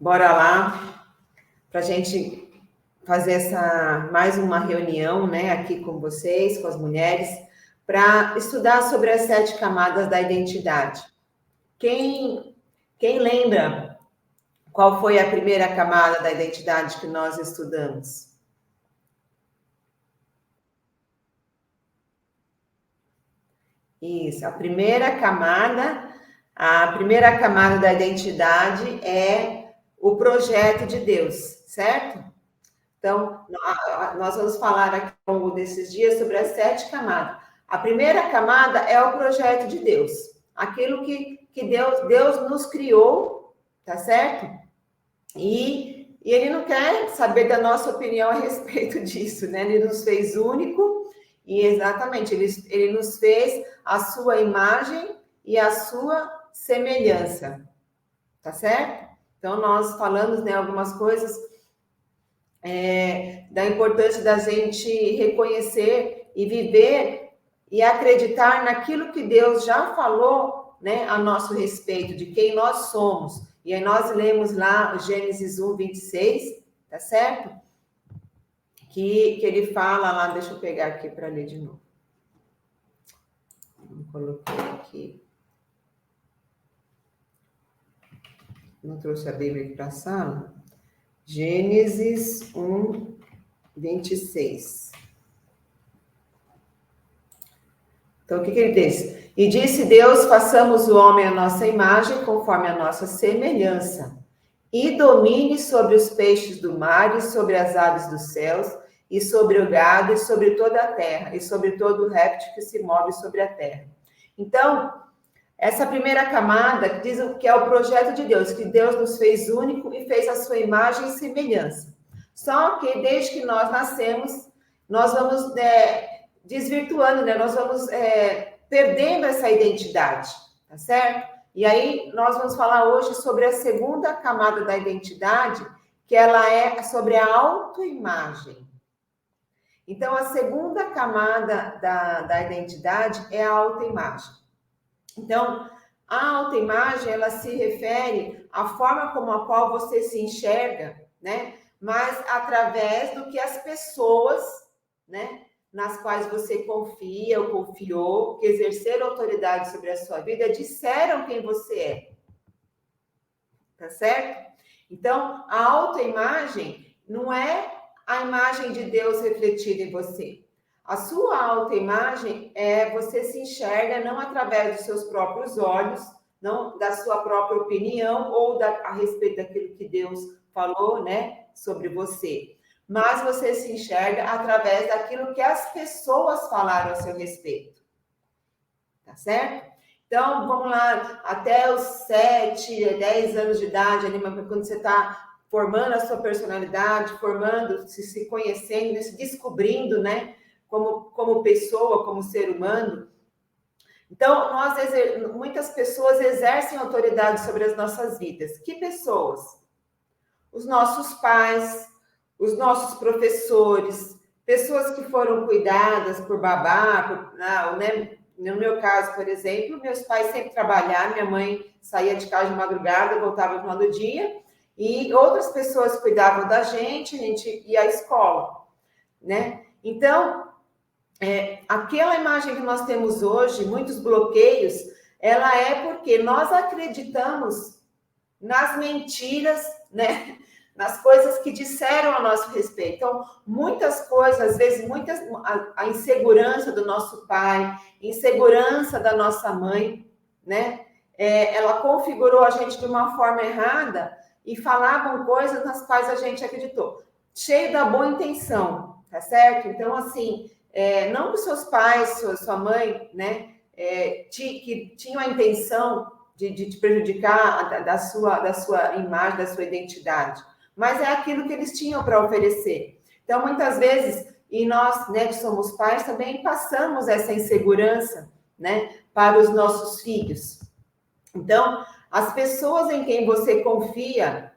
Bora lá para a gente fazer mais uma reunião, né, aqui com vocês, com as mulheres, para estudar sobre as 7 camadas da identidade. Quem lembra qual foi a primeira camada da identidade que nós estudamos? Isso, a primeira camada da identidade é o projeto de Deus, certo? Então, nós vamos falar aqui ao longo desses dias sobre as 7 camadas. A primeira camada é o projeto de Deus, aquilo que Deus nos criou, tá certo? E Ele não quer saber da nossa opinião a respeito disso, né? Ele nos fez único e exatamente, ele nos fez a sua imagem e a sua semelhança, tá certo? Então, nós falamos, né, algumas coisas da importância da gente reconhecer e viver e acreditar naquilo que Deus já falou, né, a nosso respeito, de quem nós somos. E aí nós lemos lá Gênesis 1, 26, tá certo? Que ele fala lá, deixa eu pegar aqui para ler de novo. Coloquei aqui. Não trouxe a Bíblia aqui para a sala. Gênesis 1, 26. Então, o que ele diz? E disse Deus, façamos o homem à nossa imagem, conforme a nossa semelhança, e domine sobre os peixes do mar, e sobre as aves dos céus, e sobre o gado, e sobre toda a terra, e sobre todo o réptil que se move sobre a terra. Então, essa primeira camada diz que é o projeto de Deus, que Deus nos fez único e fez a sua imagem e semelhança. Só que desde que nós nascemos, nós vamos desvirtuando, né? Nós vamos perdendo essa identidade, tá certo? E aí nós vamos falar hoje sobre a segunda camada da identidade, que ela é sobre a autoimagem. Então, a segunda camada da identidade é a autoimagem. Então, a autoimagem, ela se refere à forma como a qual você se enxerga, né? Mas através do que as pessoas, né, nas quais você confia ou confiou, que exerceram autoridade sobre a sua vida, disseram quem você é. Tá certo? Então, a autoimagem não é a imagem de Deus refletida em você. A sua autoimagem você se enxerga não através dos seus próprios olhos, não da sua própria opinião ou a respeito daquilo que Deus falou, né, sobre você. Mas você se enxerga através daquilo que as pessoas falaram a seu respeito. Tá certo? Então, vamos lá, até os 7, 10 anos de idade, ali, quando você está formando a sua personalidade, se conhecendo, se descobrindo, né? Como pessoa, como ser humano. Então, muitas pessoas exercem autoridade sobre as nossas vidas. Que pessoas? Os nossos pais, os nossos professores, pessoas que foram cuidadas por babá, né? No meu caso, por exemplo, meus pais sempre trabalharam, minha mãe saía de casa de madrugada, voltava no final do dia, e outras pessoas cuidavam da gente, a gente ia à escola, né? Então, aquela imagem que nós temos hoje, muitos bloqueios, ela é porque nós acreditamos nas mentiras, né? Nas coisas que disseram a nosso respeito. Então, muitas coisas, às vezes, a insegurança do nosso pai, insegurança da nossa mãe, né? Ela configurou a gente de uma forma errada e falavam coisas nas quais a gente acreditou. Cheio da boa intenção, tá certo? Então, assim, não que seus pais, sua mãe, né, que tinham a intenção de te prejudicar da sua imagem, da sua identidade, mas é aquilo que eles tinham para oferecer. Então, muitas vezes, e nós, né, que somos pais, também passamos essa insegurança, né, para os nossos filhos. Então, as pessoas em quem você confia,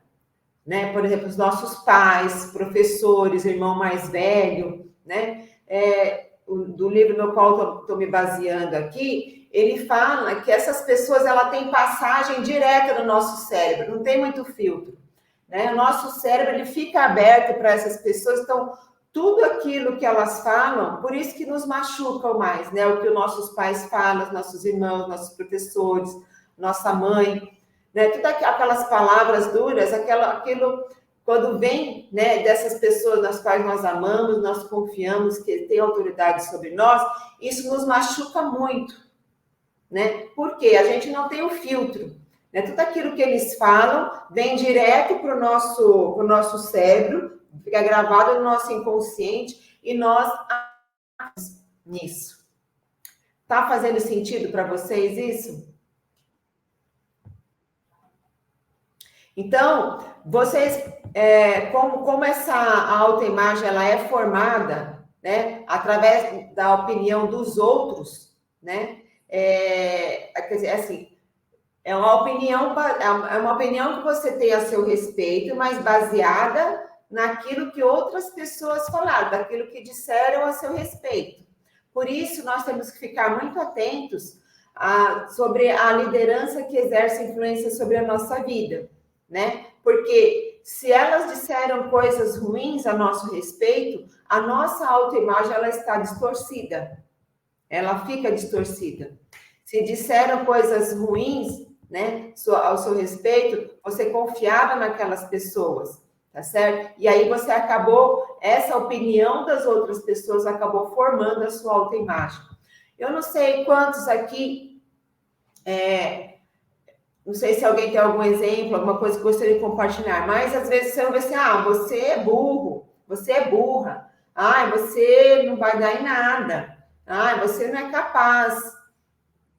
né, por exemplo, os nossos pais, professores, irmão mais velho, né, do livro no qual estou me baseando aqui, ele fala que essas pessoas, ela tem passagem direta no nosso cérebro, não tem muito filtro. né? O nosso cérebro ele fica aberto para essas pessoas, então tudo aquilo que elas falam, por isso que nos machucam mais, né? O que os nossos pais falam, nossos irmãos, nossos professores, nossa mãe, né? Tudo aquelas palavras duras, aquilo quando vem, né, dessas pessoas nas quais nós amamos, nós confiamos que têm autoridade sobre nós, isso nos machuca muito, né? Porque a gente não tem o filtro, né? Tudo aquilo que eles falam vem direto para o nosso cérebro, fica gravado no nosso inconsciente e nós nisso. Tá fazendo sentido para vocês isso? Então, vocês, como essa autoimagem ela é formada, né, através da opinião dos outros, né? Quer dizer, assim, é uma opinião que você tem a seu respeito, mas baseada naquilo que outras pessoas falaram, daquilo que disseram a seu respeito. Por isso, nós temos que ficar muito atentos sobre a liderança que exerce influência sobre a nossa vida, né? Porque se elas disseram coisas ruins a nosso respeito, a nossa autoimagem ela está distorcida, ela fica distorcida. Se disseram coisas ruins, né, ao seu respeito, você confiava naquelas pessoas, tá certo? E aí você acabou, essa opinião das outras pessoas acabou formando a sua autoimagem. Eu não sei quantos aqui, não sei se alguém tem algum exemplo, alguma coisa que gostaria de compartilhar, mas às vezes você vai ver assim, você é burro, você é burra, você não vai dar em nada, você não é capaz,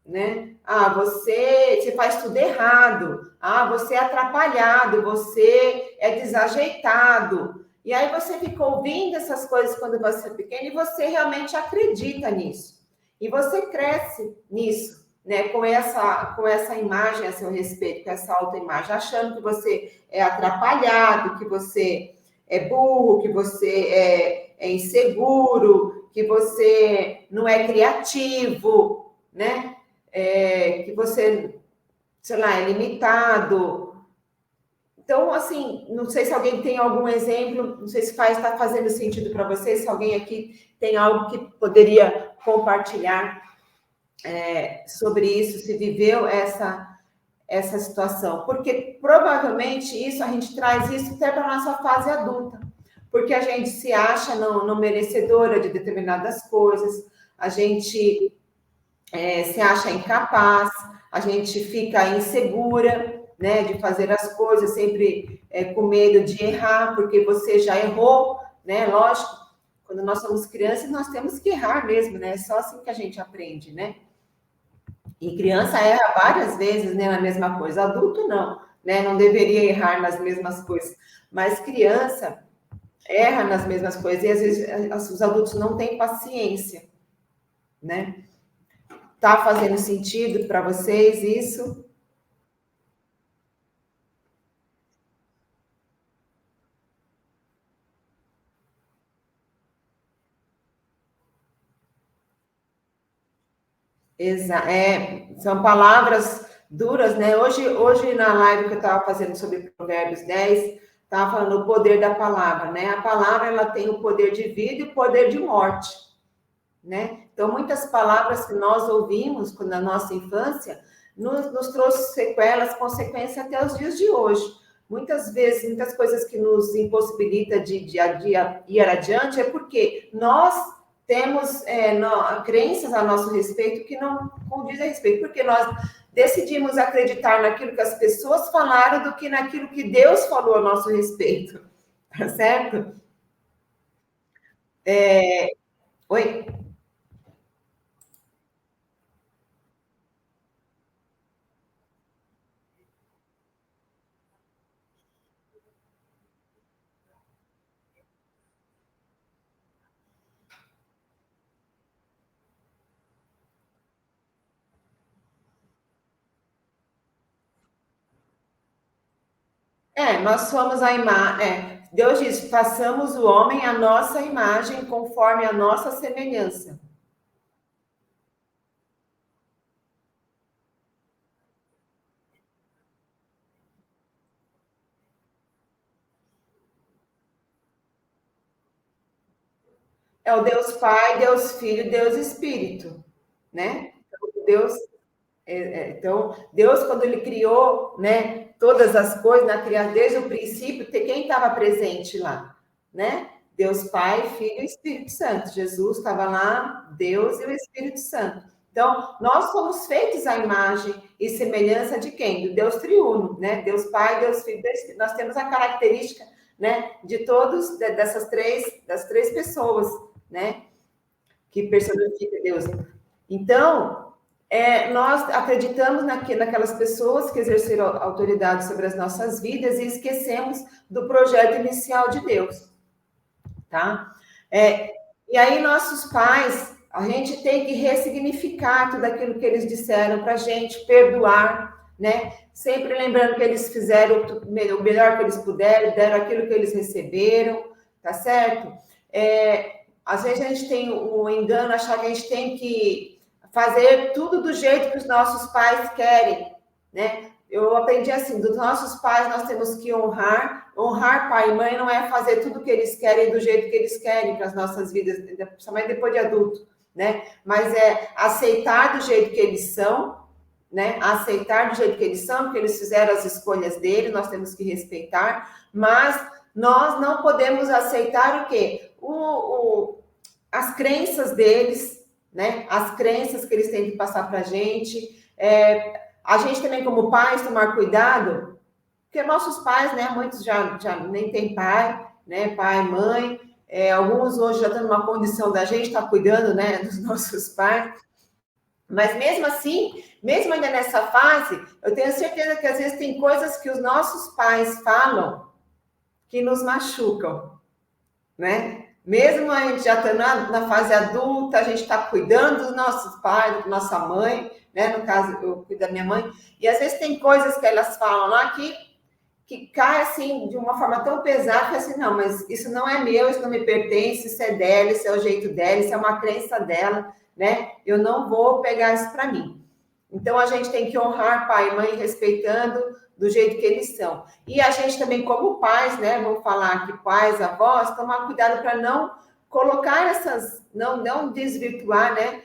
né? Você faz tudo errado. Você é atrapalhado, você é desajeitado. E aí você fica ouvindo essas coisas quando você é pequeno e você realmente acredita nisso. E você cresce nisso, né? Com essa imagem a seu respeito, com essa autoimagem, achando que você é atrapalhado, que você é burro, que você é inseguro, que você não é criativo, né? Que você, sei lá, é limitado. Então, assim, não sei se alguém tem algum exemplo, não sei se está fazendo sentido para vocês, se alguém aqui tem algo que poderia compartilhar sobre isso, se viveu essa situação. Porque provavelmente isso, a gente traz isso até para a nossa fase adulta. Porque a gente se acha não merecedora de determinadas coisas, a gente se acha incapaz, a gente fica insegura, né, de fazer as coisas, sempre com medo de errar, porque você já errou, né? Lógico, quando nós somos crianças, nós temos que errar mesmo, né? É só assim que a gente aprende, né? E criança erra várias vezes, né, na mesma coisa. Adulto não, né? Não deveria errar nas mesmas coisas. Mas criança erra nas mesmas coisas e às vezes os adultos não têm paciência, né? Tá fazendo sentido para vocês isso? São palavras duras, né? Hoje na live que eu estava fazendo sobre Provérbios 10, estava falando o poder da palavra, né? A palavra ela tem o poder de vida e o poder de morte, né? Então, muitas palavras que nós ouvimos na nossa infância nos trouxe sequelas, consequências até os dias de hoje. Muitas vezes, muitas coisas que nos impossibilita de dia a dia ir adiante é porque nós temos crenças a nosso respeito que não condizem a respeito, porque nós decidimos acreditar naquilo que as pessoas falaram do que naquilo que Deus falou a nosso respeito, tá certo? Oi? Nós somos a imagem. Deus diz: façamos o homem a nossa imagem, conforme a nossa semelhança. É o Deus Pai, Deus Filho, Deus Espírito, né? Então, Deus, quando ele criou, né, todas as coisas, desde o princípio, quem estava presente lá, né? Deus Pai, Filho e Espírito Santo. Jesus estava lá, Deus e o Espírito Santo. Então, nós somos feitos à imagem e semelhança de quem? Do Deus triuno, né? Deus Pai, Deus Filho, Deus Espírito. Nós temos a característica, né, de todos, das três pessoas, né, que personifica Deus. Então, nós acreditamos naquelas pessoas que exerceram autoridade sobre as nossas vidas e esquecemos do projeto inicial de Deus, tá? E aí, nossos pais, a gente tem que ressignificar tudo aquilo que eles disseram para a gente, perdoar, né? Sempre lembrando que eles fizeram o melhor que eles puderam, deram aquilo que eles receberam, tá certo? Às vezes a gente tem um engano, achar que a gente tem que fazer tudo do jeito que os nossos pais querem, né? Eu aprendi assim, dos nossos pais nós temos que honrar pai e mãe não é fazer tudo que eles querem do jeito que eles querem para as nossas vidas, principalmente depois de adulto, né? Mas é aceitar do jeito que eles são, né? Aceitar do jeito que eles são, porque eles fizeram as escolhas deles, nós temos que respeitar, mas nós não podemos aceitar o quê? As crenças deles, né? As crenças que eles têm que passar para a gente. A gente também, como pais, tomar cuidado, porque nossos pais, né? Muitos já nem têm pai, né? Pai, mãe. Alguns hoje já estão numa condição da gente estar cuidando, né? Dos nossos pais. Mas mesmo assim, mesmo ainda nessa fase, eu tenho certeza que às vezes tem coisas que os nossos pais falam que nos machucam, né? Mesmo a gente já está na fase adulta, a gente está cuidando dos nossos pais, da nossa mãe, né? No caso, eu cuido da minha mãe, e às vezes tem coisas que elas falam lá que cai assim de uma forma tão pesada que assim, não, mas isso não é meu, isso não me pertence, isso é dela, isso é o jeito dela, isso é uma crença dela, né? Eu não vou pegar isso para mim. Então a gente tem que honrar pai e mãe respeitando do jeito que eles são. E a gente também, como pais, né? Vamos falar aqui, pais, avós, tomar cuidado para não colocar não desvirtuar, né?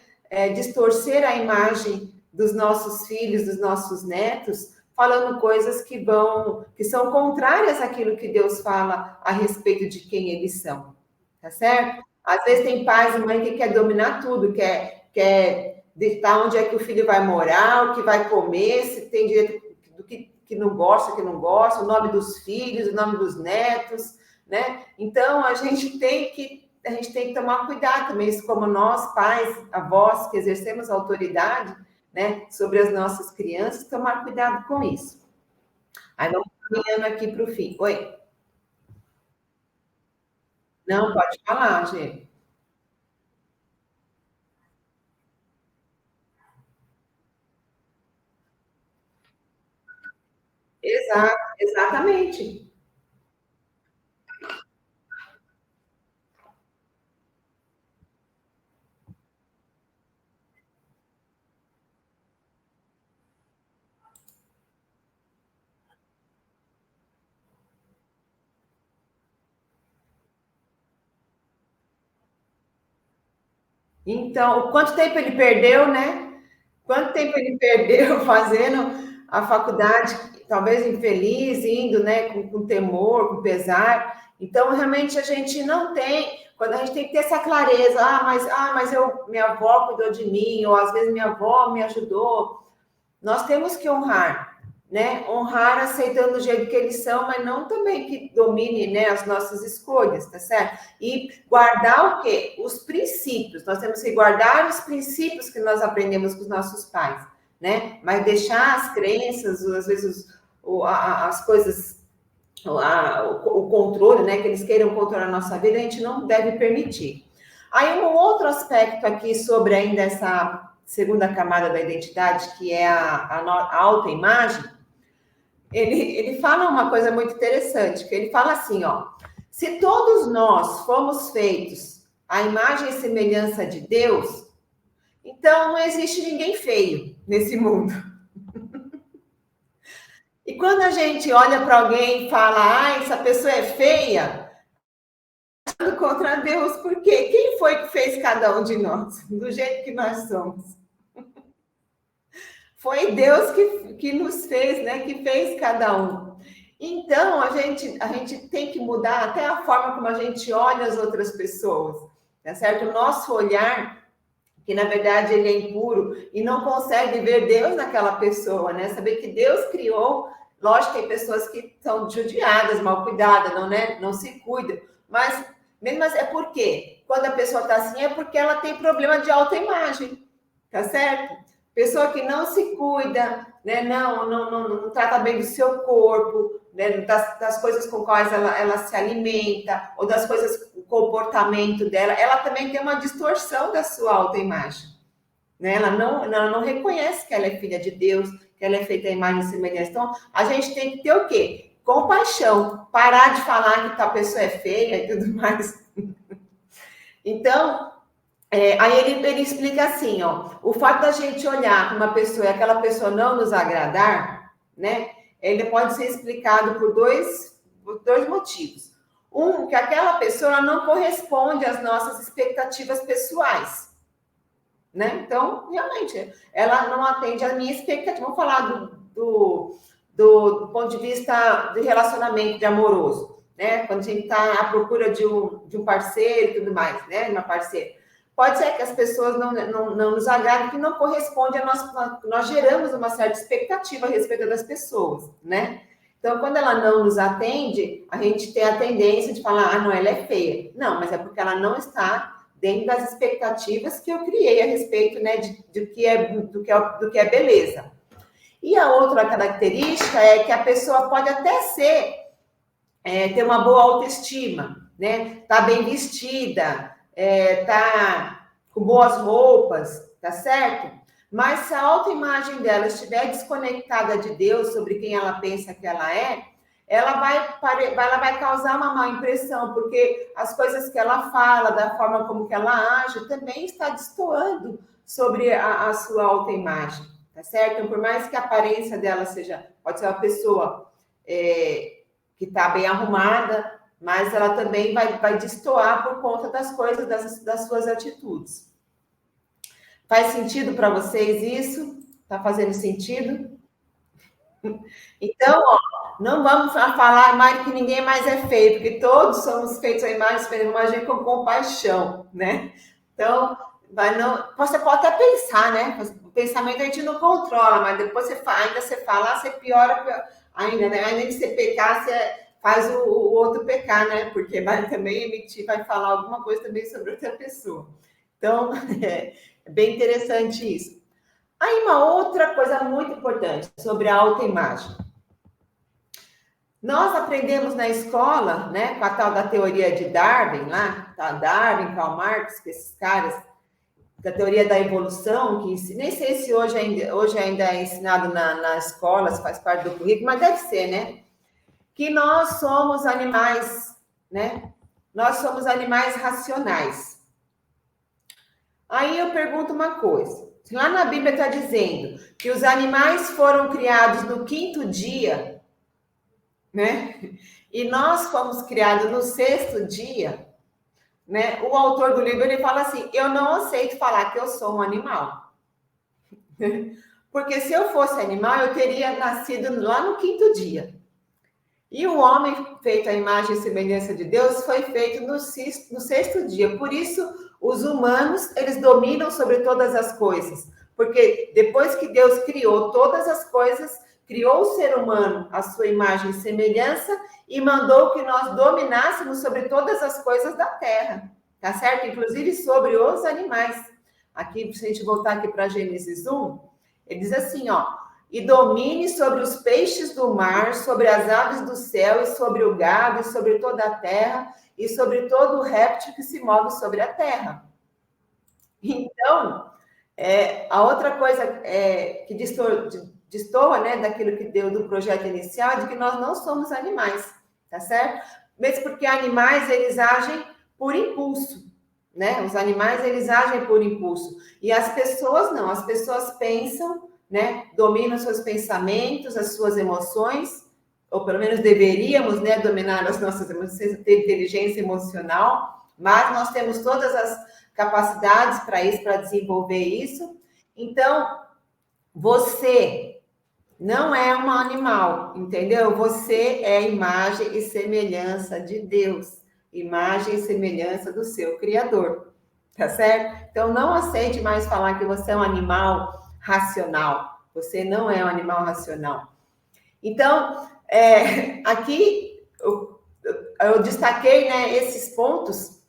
Distorcer a imagem dos nossos filhos, dos nossos netos, falando coisas que são contrárias àquilo que Deus fala a respeito de quem eles são, tá certo? Às vezes tem pais e mães que quer dominar tudo, quer ditar onde é que o filho vai morar, o que vai comer, se tem direito do que não gosta, o nome dos filhos, o nome dos netos, né? Então a gente tem que tomar cuidado também, isso como nós, pais, avós, que exercemos autoridade, né, sobre as nossas crianças, tomar cuidado com isso. Aí vamos caminhando aqui para o fim. Oi? Não, pode falar, Gê. Exatamente. Então, quanto tempo ele perdeu, né? Quanto tempo ele perdeu fazendo a faculdade, talvez infeliz, indo, né, com temor, com pesar. Então, realmente, a gente não tem, quando a gente tem que ter essa clareza, mas minha avó cuidou de mim, ou às vezes minha avó me ajudou. Nós temos que honrar, né? Honrar aceitando o jeito que eles são, mas não também que domine, né, as nossas escolhas, tá certo? E guardar o quê? Os princípios. Nós temos que guardar os princípios que nós aprendemos com os nossos pais, né? Mas deixar as crenças, às vezes as coisas, o controle, né? Que eles queiram controlar a nossa vida, a gente não deve permitir. Aí um outro aspecto aqui sobre ainda essa segunda camada da identidade, que é a autoimagem, ele fala uma coisa muito interessante, que ele fala assim, ó, se todos nós fomos feitos à imagem e semelhança de Deus, então não existe ninguém feio nesse mundo. E quando a gente olha para alguém e fala, essa pessoa é feia, contra Deus, porque quem foi que fez cada um de nós, do jeito que nós somos? Foi Deus que nos fez, né? Que fez cada um. Então, a gente tem que mudar até a forma como a gente olha as outras pessoas, tá certo? O nosso olhar, que na verdade ele é impuro e não consegue ver Deus naquela pessoa, né? Saber que Deus criou, lógico que tem pessoas que são judiadas, mal cuidadas, não, né? Não se cuidam, mas mesmo assim, é por quê? Quando a pessoa está assim, é porque ela tem problema de autoimagem, tá certo? Pessoa que não se cuida, né? Não trata bem do seu corpo, né? Das coisas com quais ela se alimenta, ou das coisas, o comportamento dela, ela também tem uma distorção da sua autoimagem, né? Ela não reconhece que ela é filha de Deus, que ela é feita à imagem e semelhança. Então, a gente tem que ter o quê? Compaixão, parar de falar que tal pessoa é feia e tudo mais. Então, aí ele explica assim, ó, o fato da gente olhar para uma pessoa e aquela pessoa não nos agradar, né, ele pode ser explicado por dois motivos. Um, que aquela pessoa não corresponde às nossas expectativas pessoais, né? Então, realmente, ela não atende à minha expectativa. Vamos falar do ponto de vista de relacionamento de amoroso, né? Quando a gente está à procura de um parceiro e tudo mais, né? Uma parceira. Pode ser que as pessoas não nos agradem, que não corresponde a nós geramos uma certa expectativa a respeito das pessoas, né? Então, quando ela não nos atende, a gente tem a tendência de falar, não, ela é feia. Não, mas é porque ela não está dentro das expectativas que eu criei a respeito, né, do que é beleza. E a outra característica é que a pessoa pode até ter uma boa autoestima, né? Tá bem vestida, tá com boas roupas, tá certo? Mas se a autoimagem dela estiver desconectada de Deus, sobre quem ela pensa que ela vai causar uma má impressão, porque as coisas que ela fala, da forma como que ela age, também está destoando sobre a sua autoimagem, tá certo? Então, por mais que a aparência dela pode ser uma pessoa que está bem arrumada, mas ela também vai destoar por conta das coisas, das suas atitudes. Faz sentido para vocês isso? Está fazendo sentido? Então, ó, não vamos falar mais que ninguém mais é feio, porque todos somos feitos à imagem com compaixão, né? Então, você pode até pensar, né? O pensamento a gente não controla, mas depois você fala, você piora ainda, né? Ainda de você pecar, você faz o outro pecar, né? Porque vai também vai falar alguma coisa também sobre outra pessoa. Então, é bem interessante isso. Aí, uma outra coisa muito importante sobre a autoimagem. Nós aprendemos na escola, né, com a tal da teoria de Darwin, lá, tá, Darwin, Karl Marx, que esses caras, da teoria da evolução, que nem sei se hoje ainda é ensinado na escola, se faz parte do currículo, mas deve ser, né? Que nós somos animais, né? Nós somos animais racionais. Aí eu pergunto uma coisa. Lá na Bíblia está dizendo que os animais foram criados no 5º dia, né? E nós fomos criados no 6º dia, né? O autor do livro, ele fala assim, eu não aceito falar que eu sou um animal. Porque se eu fosse animal, eu teria nascido lá no 5º dia. E o homem feito à imagem e semelhança de Deus foi feito no 6º dia. Por isso, os humanos, eles dominam sobre todas as coisas. Porque depois que Deus criou todas as coisas, criou o ser humano à sua imagem e semelhança e mandou que nós dominássemos sobre todas as coisas da terra. Tá certo? Inclusive sobre os animais. Aqui, se a gente voltar aqui para Gênesis 1, ele diz assim, ó, e domine sobre os peixes do mar, sobre as aves do céu, e sobre o gado, e sobre toda a terra, e sobre todo o réptil que se move sobre a terra. Então, a outra coisa que destoa, né, daquilo que deu do projeto inicial, é de que nós não somos animais, tá certo? Mesmo porque animais, eles agem por impulso, né? Os animais, eles agem por impulso. E as pessoas não, as pessoas pensam, né? Dominam seus pensamentos, as suas emoções, ou pelo menos deveríamos, né, dominar as nossas emoções, ter inteligência emocional, mas nós temos todas as capacidades para isso, para desenvolver isso. Então, você não é um animal, entendeu? Você é imagem e semelhança de Deus, imagem e semelhança do seu Criador, tá certo? Então, não aceite mais falar que você é um animal racional. Você não é um animal racional. Então, aqui eu destaquei, né, esses pontos.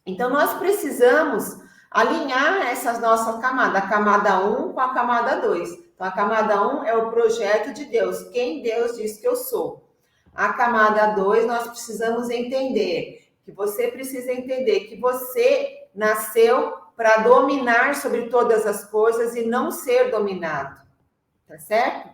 Então, nós precisamos alinhar essas nossas camadas, a camada 1 com a camada 2. Então, a camada 1 é o projeto de Deus, quem Deus diz que eu sou. A camada 2, nós precisamos entender, que você precisa entender que você nasceu para dominar sobre todas as coisas e não ser dominado, tá certo?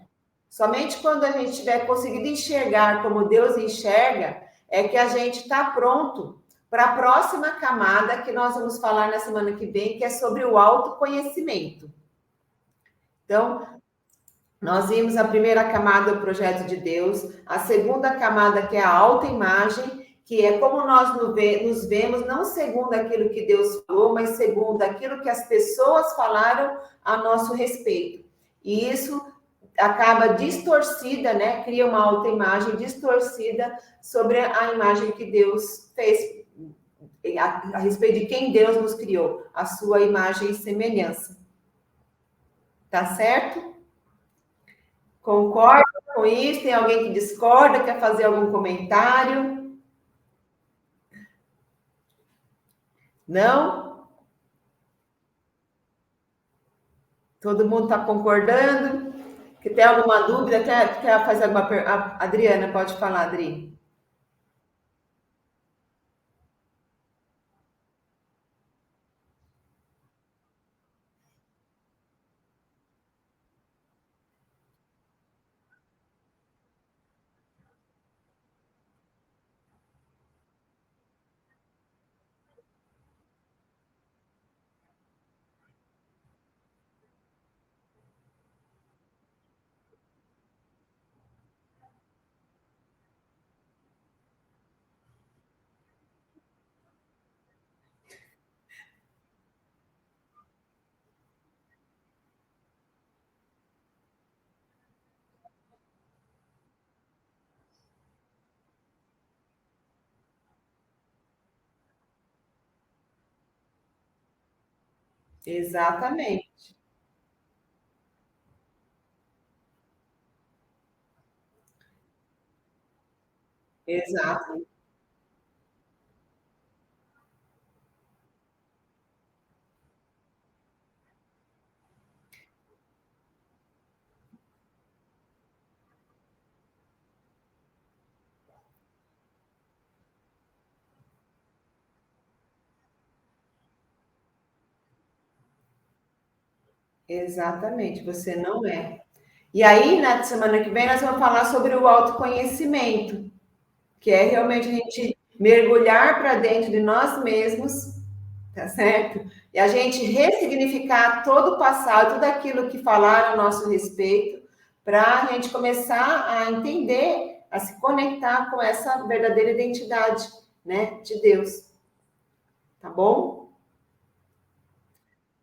Somente quando a gente tiver conseguido enxergar como Deus enxerga, é que a gente está pronto para a próxima camada que nós vamos falar na semana que vem, que é sobre o autoconhecimento. Então, nós vimos a primeira camada do projeto de Deus, a segunda camada, que é a autoimagem, que é como nós nos vemos, não segundo aquilo que Deus falou, mas segundo aquilo que as pessoas falaram a nosso respeito. E isso acaba distorcida, né? Cria uma autoimagem distorcida sobre a imagem que Deus fez, a respeito de quem Deus nos criou, a sua imagem e semelhança. Tá certo? Concorda com isso? Tem alguém que discorda? Quer fazer algum comentário? Não? Todo mundo está concordando? Que tem alguma dúvida? Quer fazer alguma pergunta? Adriana, pode falar, Adri. Exatamente. Exato. Exatamente. Você não é. E aí, na semana que vem, nós vamos falar sobre o autoconhecimento, que é realmente a gente mergulhar para dentro de nós mesmos, tá certo? E a gente ressignificar todo o passado, tudo aquilo que falaram a nosso respeito, para a gente começar a entender, a se conectar com essa verdadeira identidade, né, de Deus, tá bom?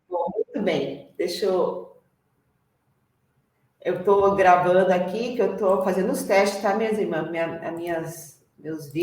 Bom, muito bem. Eu estou gravando aqui, que eu estou fazendo os testes, tá, minhas irmãs, meus vídeos.